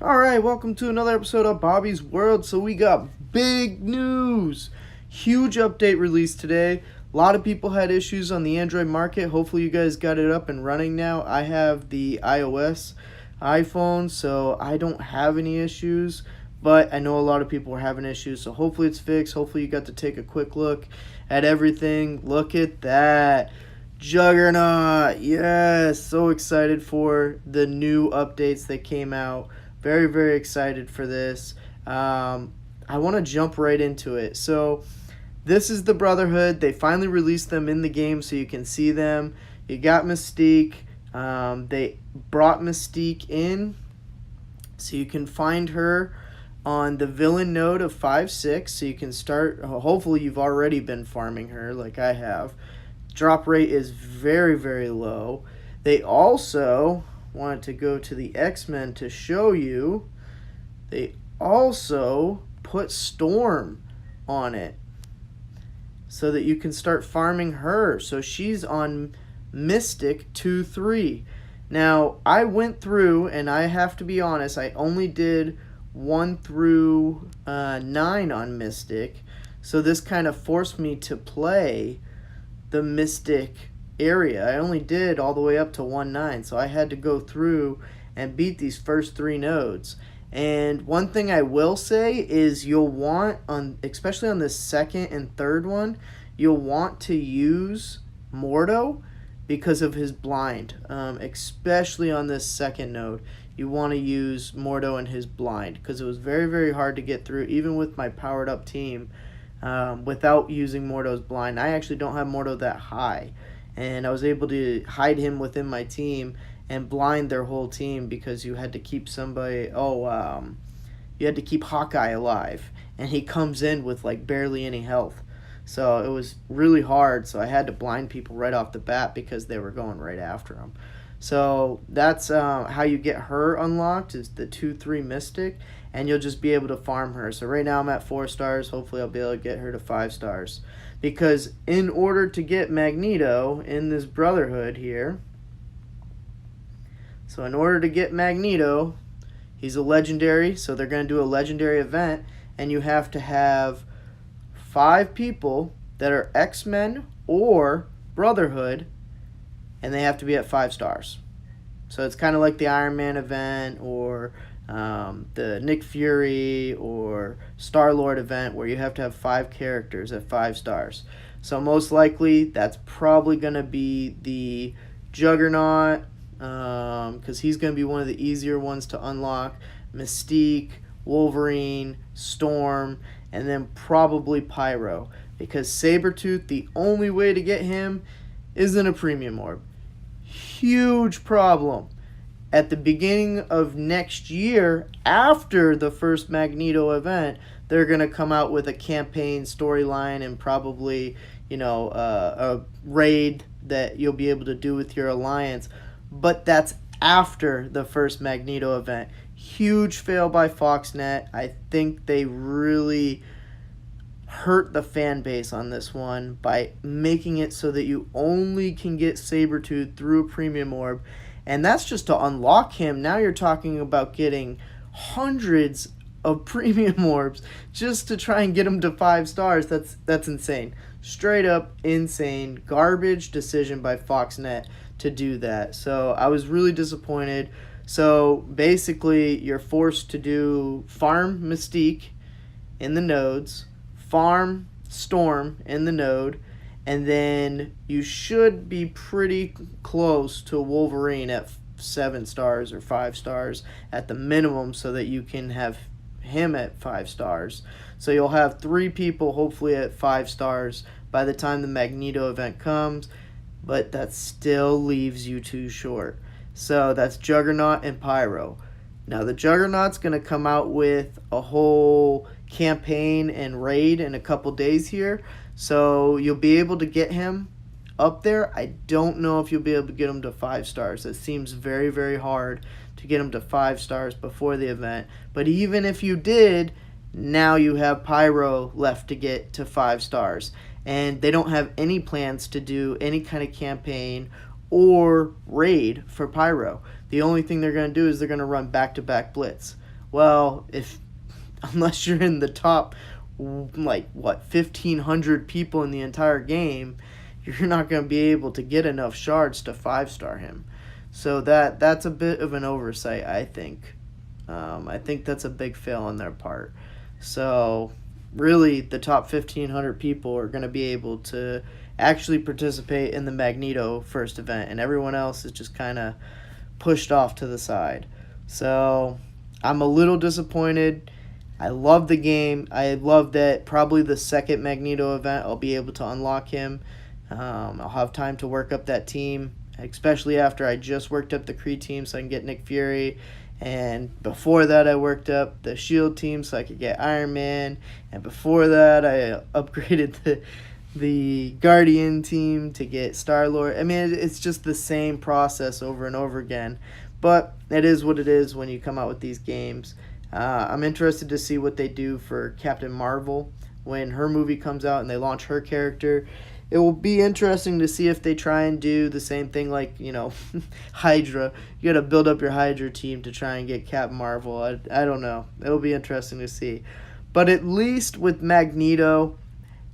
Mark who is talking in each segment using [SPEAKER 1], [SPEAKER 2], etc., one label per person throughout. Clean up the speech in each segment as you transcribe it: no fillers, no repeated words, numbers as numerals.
[SPEAKER 1] Alright, welcome to another episode of Bobby's World. So we got big news. Huge update released today. A lot of people had issues on the Android market. Hopefully you guys got it up and running now. I have the iOS iPhone, so I don't have any issues. But I know a lot of people are having issues, so hopefully it's fixed. Hopefully you got to take a quick look at everything. Look at that. Juggernaut. Yes, so excited for the new updates that came out. Very, very excited for this. I want to jump right into it. So this is the Brotherhood. They finally released them in the game so you can see them. You got Mystique. They brought Mystique in so you can find her on the villain node of 5-6. So you can start, hopefully you've already been farming her like I have. Drop rate is very, very low. They also wanted to go to the X-Men to show you. They also put Storm on it so that you can start farming her. So she's on Mystic 2-3. Now, I went through, and I have to be honest, I only did 1 through 9 on Mystic. So this kind of forced me to play the Mystic area. I only did all the way up to 1-9, so I had to go through and beat these first 3 nodes. And one thing I will say is you'll want, especially on the second and third one, you'll want to use Mordo because of his blind. Especially on this second node, you want to use Mordo and his blind because it was very, very hard to get through, even with my powered up team, without using Mordo's blind. I actually don't have Mordo that high, and I was able to hide him within my team and blind their whole team because you had to keep somebody, you had to keep Hawkeye alive, and he comes in with like barely any health. So it was really hard, so I had to blind people right off the bat because they were going right after him. So that's how you get her unlocked, is the 2-3 Mystic, and you'll just be able to farm her. So right now I'm at 4 stars. Hopefully I'll be able to get her to 5 stars. Because in order to get Magneto in this Brotherhood here, so in order to get Magneto, he's a legendary, so they're going to do a legendary event, and you have to have 5 people that are X-Men or Brotherhood, and they have to be at 5 stars. So it's kind of like the Iron Man event or the Nick Fury or Star-Lord event where you have to have 5 characters at 5 stars. So most likely that's probably going to be the Juggernaut, because he's going to be one of the easier ones to unlock. Mystique, Wolverine, Storm, and then probably Pyro, because Sabretooth, the only way to get him is in a premium orb. Huge problem. At the beginning of next year, after the first Magneto event, they're going to come out with a campaign storyline and probably, a raid that you'll be able to do with your alliance. But that's after the first Magneto event. Huge fail by Foxnet. I think they really hurt the fan base on this one by making it so that you only can get Sabretooth through a premium orb. And that's just to unlock him. Now you're talking about getting hundreds of premium orbs just to try and get him to 5 stars. That's insane. Straight up insane. Garbage decision by Foxnet to do that. So I was really disappointed. So basically you're forced to do farm Mystique in the nodes, farm Storm in the node, and then you should be pretty close to Wolverine at 7 stars or 5 stars at the minimum so that you can have him at 5 stars. So you'll have 3 people hopefully at 5 stars by the time the Magneto event comes, but that still leaves you too short. So that's Juggernaut and Pyro. Now the Juggernaut's going to come out with a whole campaign and raid in a couple days here. So you'll be able to get him up there. I don't know if you'll be able to get him to 5 stars. It seems very, very hard to get him to 5 stars before the event. But even if you did, now you have Pyro left to get to 5 stars. And they don't have any plans to do any kind of campaign or raid for Pyro. The only thing they're going to do is they're going to run back-to-back Blitz. Well, unless you're in the top, like, what, 1,500 people in the entire game, you're not going to be able to get enough shards to 5-star him. So that's a bit of an oversight, I think. I think that's a big fail on their part. So really, the top 1,500 people are going to be able to actually participate in the Magneto first event, and everyone else is just kind of pushed off to the side. So I'm a little disappointed. I love the game. I love that probably the second Magneto event I'll be able to unlock him. I'll have time to work up that team, especially after I just worked up the Kree team so I can get Nick Fury. And before that, I worked up the S.H.I.E.L.D. team so I could get Iron Man. And before that, I upgraded the Guardian team to get Star-Lord. I mean, it's just the same process over and over again. But it is what it is when you come out with these games. I'm interested to see what they do for Captain Marvel when her movie comes out and they launch her character. It will be interesting to see if they try and do the same thing like, Hydra. You got to build up your Hydra team to try and get Captain Marvel. I don't know. It'll be interesting to see. But at least with Magneto,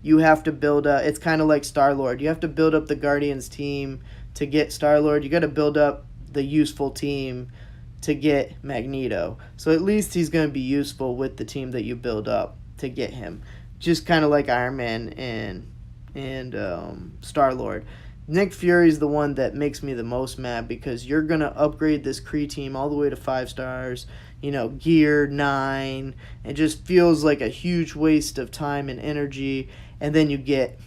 [SPEAKER 1] you have to build up. It's kind of like Star-Lord. You have to build up the Guardians team to get Star-Lord. You got to build up the useful team to get Magneto. So at least he's going to be useful with the team that you build up to get him. Just kind of like Iron Man and Star-Lord. Nick Fury's the one that makes me the most mad because you're going to upgrade this Kree team all the way to 5 stars, gear 9. It just feels like a huge waste of time and energy. And then you get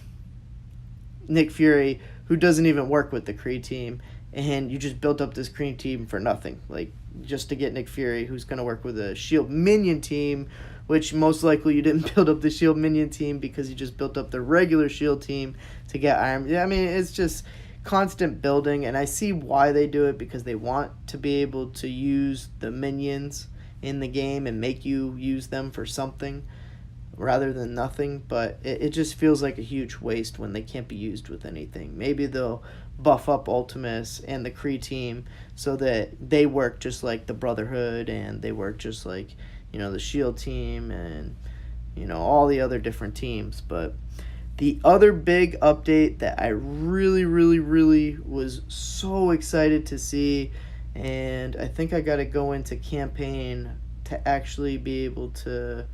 [SPEAKER 1] Nick Fury, who doesn't even work with the Kree team, and you just built up this Kree team for nothing. Like, just to get Nick Fury, who's going to work with a S.H.I.E.L.D. minion team, which most likely you didn't build up the S.H.I.E.L.D. minion team because you just built up the regular S.H.I.E.L.D. team to get Iron Man. I mean, it's just constant building, and I see why they do it, because they want to be able to use the minions in the game and make you use them for something rather than nothing, but it just feels like a huge waste when they can't be used with anything. Maybe they'll buff up Ultimus and the Kree team so that they work just like the Brotherhood, and they work just like, the S.H.I.E.L.D. team and, all the other different teams. But the other big update that I really, really, really was so excited to see, and I think I got to go into campaign to actually be able to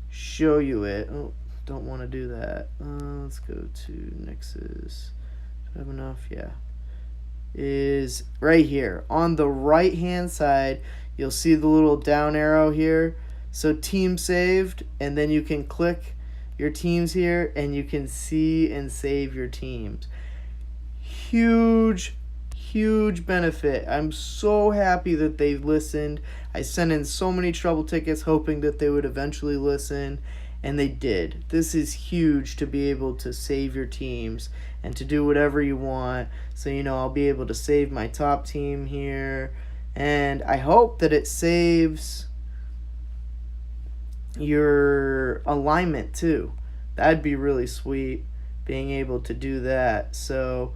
[SPEAKER 1] show you it. Oh, don't want to do that. Let's go to Nexus. Do I have enough? Yeah. Is right here. On the right hand side, you'll see the little down arrow here. So team saved, and then you can click your teams here and you can see and save your teams. Huge benefit. I'm so happy that they've listened. I sent in so many trouble tickets hoping that they would eventually listen, and they did. This is huge to be able to save your teams and to do whatever you want. So, I'll be able to save my top team here, and I hope that it saves your alignment too. That'd be really sweet, being able to do that. So,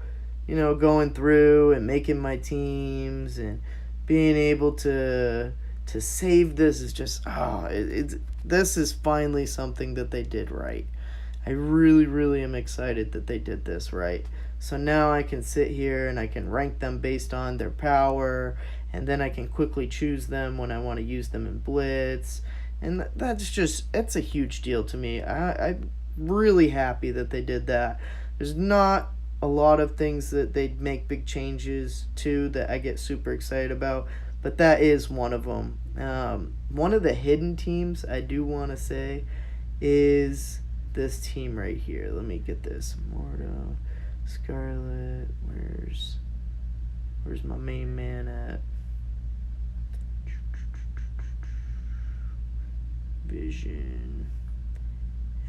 [SPEAKER 1] going through and making my teams and being able to save this is just, this is finally something that they did right. I really, really am excited that they did this right. So now I can sit here and I can rank them based on their power, and then I can quickly choose them when I want to use them in Blitz. And it's a huge deal to me. I'm really happy that they did that. There's not a lot of things that they'd make big changes to that I get super excited about, but that is one of them. One of the hidden teams I do want to say is this team right here. Let me get this. Mordo, Scarlet, where's my main man at? Vision,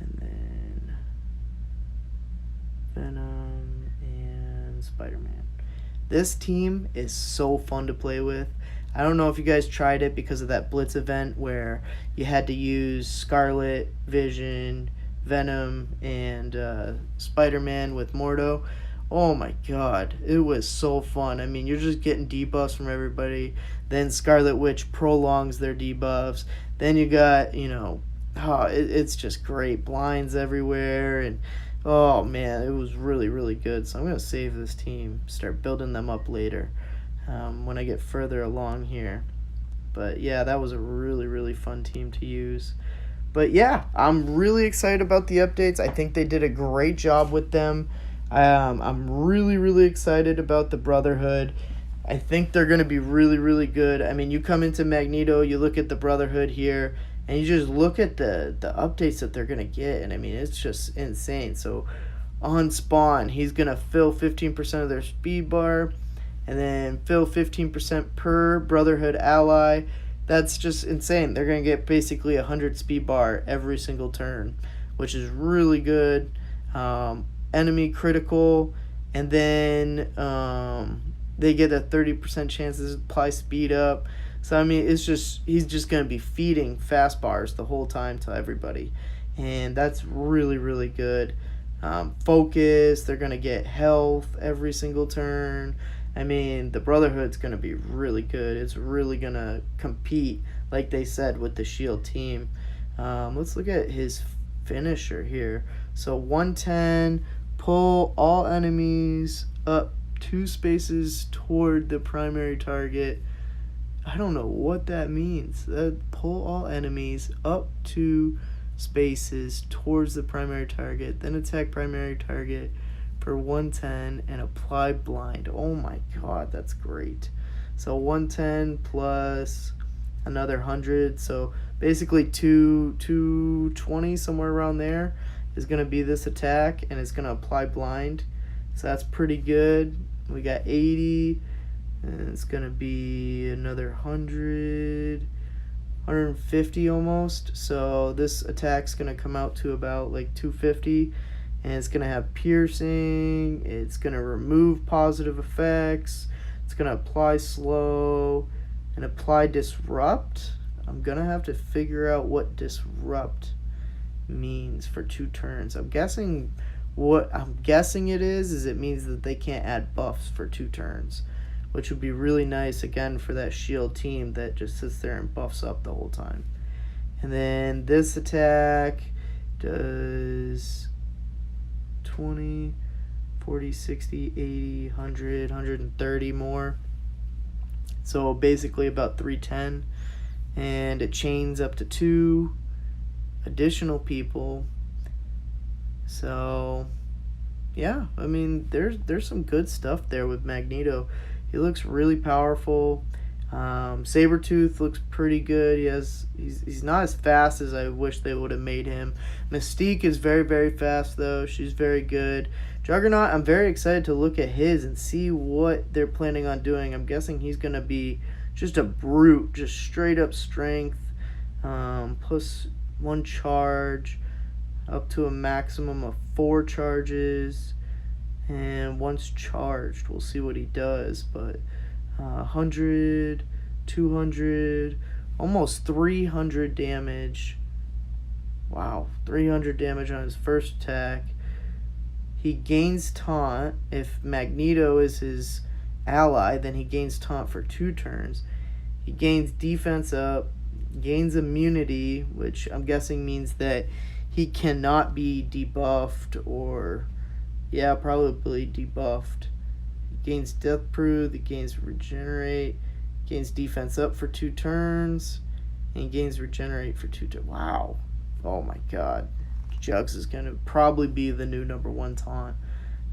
[SPEAKER 1] and then Venom and Spider-Man. This team is so fun to play with. I don't know if you guys tried it because of that Blitz event where you had to use Scarlet, Vision, Venom, and Spider-Man with Mordo. Oh my god, it was so fun. I mean, you're just getting debuffs from everybody. Then Scarlet Witch prolongs their debuffs. Then you got, it's just great. Blinds everywhere. And oh man, it was really, really good. So I'm going to save this team, start building them up later when I get further along here. But yeah, that was a really, really fun team to use. But yeah, I'm really excited about the updates. I think they did a great job with them. I'm really, really excited about the Brotherhood. I think they're going to be really, really good. I mean, you come into Magneto, you look at the Brotherhood here, and you just look at the updates that they're going to get. And I mean, it's just insane. So on spawn, he's going to fill 15% of their speed bar, and then fill 15% per Brotherhood ally. That's just insane. They're going to get basically 100 speed bar every single turn, which is really good. Enemy critical, and then they get a 30% chance to apply speed up. So I mean, he's just going to be feeding fast bars the whole time to everybody, and that's really, really good. Focus, they're going to get health every single turn. I mean, the Brotherhood's going to be really good. It's really going to compete, like they said, with the Shield team. Let's look at his finisher here. So 110, pull all enemies up 2 spaces toward the primary target. I don't know what that means. Pull all enemies up 2 spaces towards the primary target, then attack primary target for 110 and apply blind. Oh my god, that's great. So 110 plus another 100, so basically 220, somewhere around there, is going to be this attack, and it's going to apply blind. So that's pretty good. We got 80, and it's going to be another 100, 150 almost. So this attack's going to come out to about like 250, and it's going to have piercing. It's going to remove positive effects. It's going to apply slow and apply disrupt. I'm going to have to figure out what disrupt means for 2 turns. I'm guessing it is it means that they can't add buffs for 2 turns, which would be really nice again for that Shield team that just sits there and buffs up the whole time. And then this attack does 20, 40, 60, 80, 100, 130 more. So basically about 310, and it chains up to 2 additional people. So yeah, I mean, there's some good stuff there with Magneto. He looks really powerful. Sabretooth looks pretty good. He's not as fast as I wish they would have made him. Mystique is very, very fast though. She's very good. Juggernaut, I'm very excited to look at his and see what they're planning on doing. I'm guessing he's gonna be just a brute, just straight up strength, plus 1 charge, up to a maximum of 4 charges, and once charged, we'll see what he does. But 100, 200, almost 300 damage. Wow, 300 damage on his first attack. He gains taunt. If Magneto is his ally, then he gains taunt for 2 turns. He gains defense up, gains immunity, which I'm guessing means that he cannot be debuffed, or yeah, probably debuffed. He gains death proof, he gains regenerate, gains defense up for 2 turns, and he gains regenerate for 2 turns. Wow. Oh my god. Jugs is going to probably be the new #1 taunt.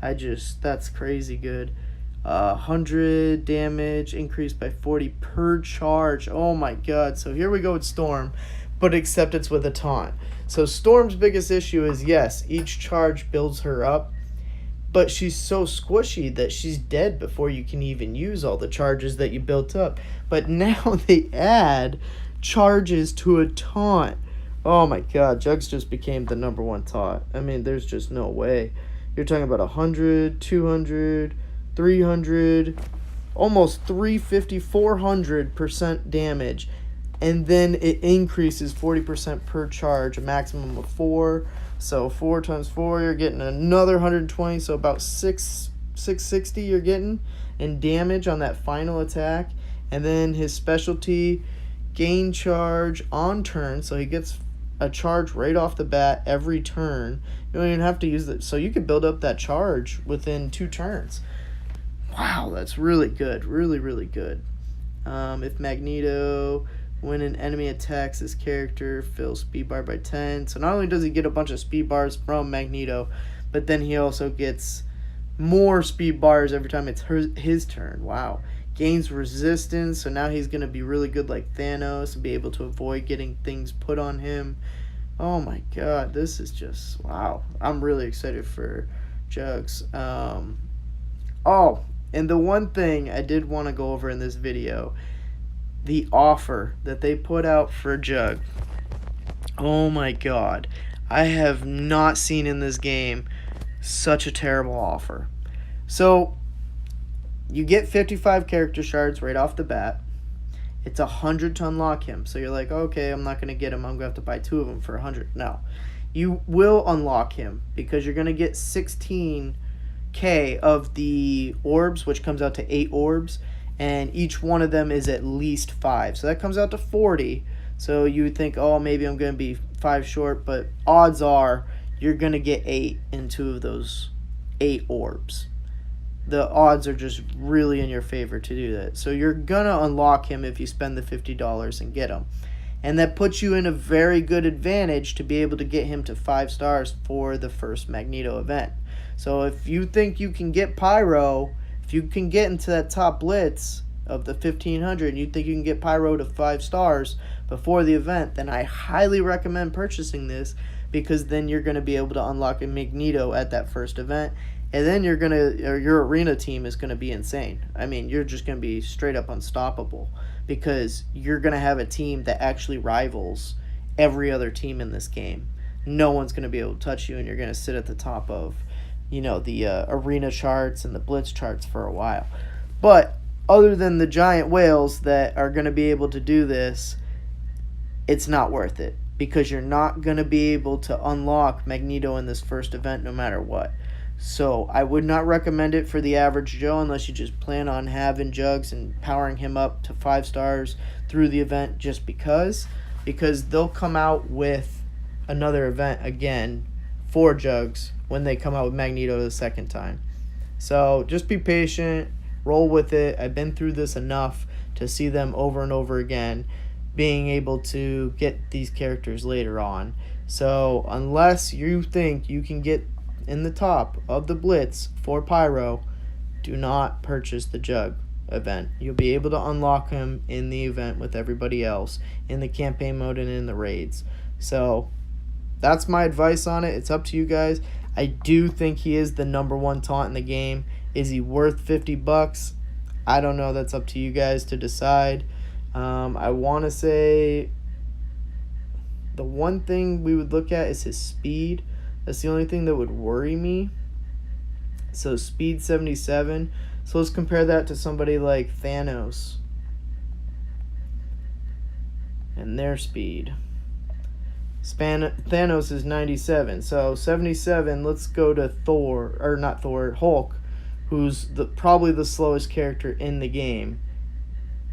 [SPEAKER 1] That's crazy good. 100 damage increased by 40 per charge. Oh my god. So here we go with Storm, but except it's with a taunt. So Storm's biggest issue is, yes, each charge builds her up, but she's so squishy that she's dead before you can even use all the charges that you built up. But now they add charges to a taunt. Oh my god, Jugs just became the #1 taunt. I mean, there's just no way. You're talking about 100, 200, 300, almost 350, 400% damage. And then it increases 40% per charge, a maximum of 4. So 4 times 4, you're getting another 120, so about 6 660 you're getting in damage on that final attack. And then his specialty, gain charge on turn, so he gets a charge right off the bat every turn. You don't even have to use it, so you can build up that charge within 2 turns. Wow, that's really good. Really, really good. If Magneto, when an enemy attacks this character, fills speed bar by 10. So not only does he get a bunch of speed bars from Magneto, but then he also gets more speed bars every time it's his turn. Wow. Gains resistance, so now he's going to be really good like Thanos and be able to avoid getting things put on him. Oh my god, this is just, wow. I'm really excited for Jugs. Oh, and the one thing I did want to go over in this video, the offer that they put out for Jug. Oh my god. I have not seen in this game such a terrible offer. So, you get 55 character shards right off the bat. It's 100 to unlock him. So you're like, okay, I'm not going to get him. I'm going to have to buy 2 of them for 100. No. You will unlock him because you're going to get 16k of the orbs, which comes out to 8 orbs. And each one of them is at least 5. So that comes out to 40. So you would think, oh, maybe I'm going to be 5 short. But odds are you're going to get 8 in 2 of those 8 orbs. The odds are just really in your favor to do that. So you're going to unlock him if you spend the $50 and get him. And that puts you in a very good advantage to be able to get him to 5 stars for the first Magneto event. So if you think you can get Pyro, if you can get into that top blitz of the 1500 and you think you can get Pyro to 5 stars before the event, then I highly recommend purchasing this, because then you're going to be able to unlock a Magneto at that first event. And then your arena team is going to be insane. I mean, you're just going to be straight up unstoppable, because you're going to have a team that actually rivals every other team in this game. No one's going to be able to touch you, and you're going to sit at the top of, the arena charts and the blitz charts for a while. But other than the giant whales that are going to be able to do this, it's not worth it, because you're not going to be able to unlock Magneto in this first event no matter what. So I would not recommend it for the average Joe unless you just plan on having Jugs and powering him up to 5 stars through the event just because they'll come out with another event again for Jugs when they come out with Magneto the second time. So just be patient, roll with it. I've been through this enough to see them over and over again being able to get these characters later on. So unless you think you can get in the top of the blitz for Pyro, do not purchase the Jug event. You'll be able to unlock him in the event with everybody else in the campaign mode and in the raids. So that's my advice on it. It's up to you guys. I do think he is the #1 taunt in the game. Is he worth $50? I don't know. That's up to you guys to decide. I want to say the one thing we would look at is his speed. That's the only thing that would worry me. So speed 77. So let's compare that to somebody like Thanos and their speed. Thanos is 97. So 77. Let's go to Hulk, who's probably the slowest character in the game,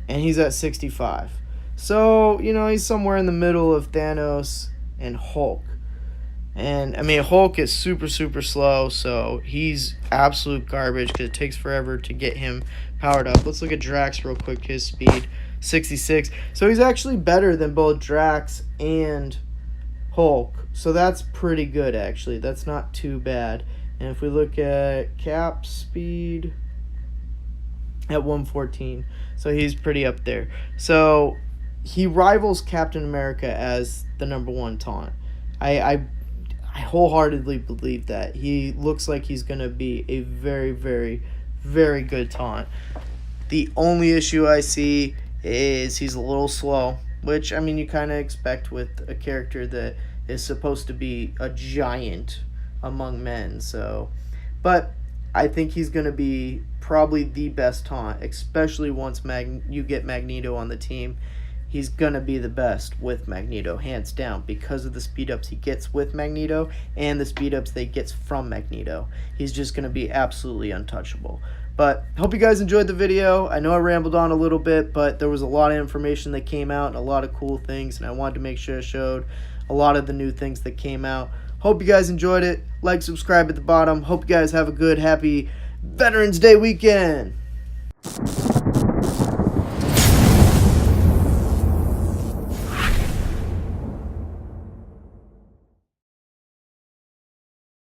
[SPEAKER 1] and he's at 65. So he's somewhere in the middle of Thanos and Hulk. And, I mean, Hulk is super, super slow, so he's absolute garbage because it takes forever to get him powered up. Let's look at Drax real quick. His speed, 66. So he's actually better than both Drax and Hulk. So that's pretty good, actually. That's not too bad. And if we look at Cap speed, at 114. So he's pretty up there. So he rivals Captain America as the #1 taunt. I wholeheartedly believe that. He looks like he's going to be a very, very, very good taunt. The only issue I see is he's a little slow, which, I mean, you kind of expect with a character that is supposed to be a giant among men. So, but I think he's going to be probably the best taunt, especially once you get Magneto on the team. he's going to be the best with Magneto, hands down, because of the speed-ups he gets with Magneto and the speed-ups that he gets from Magneto. He's just going to be absolutely untouchable. But hope you guys enjoyed the video. I know I rambled on a little bit, but there was a lot of information that came out and a lot of cool things, and I wanted to make sure I showed a lot of the new things that came out. Hope you guys enjoyed it. Like, subscribe at the bottom. Hope you guys have a good, happy Veterans Day weekend.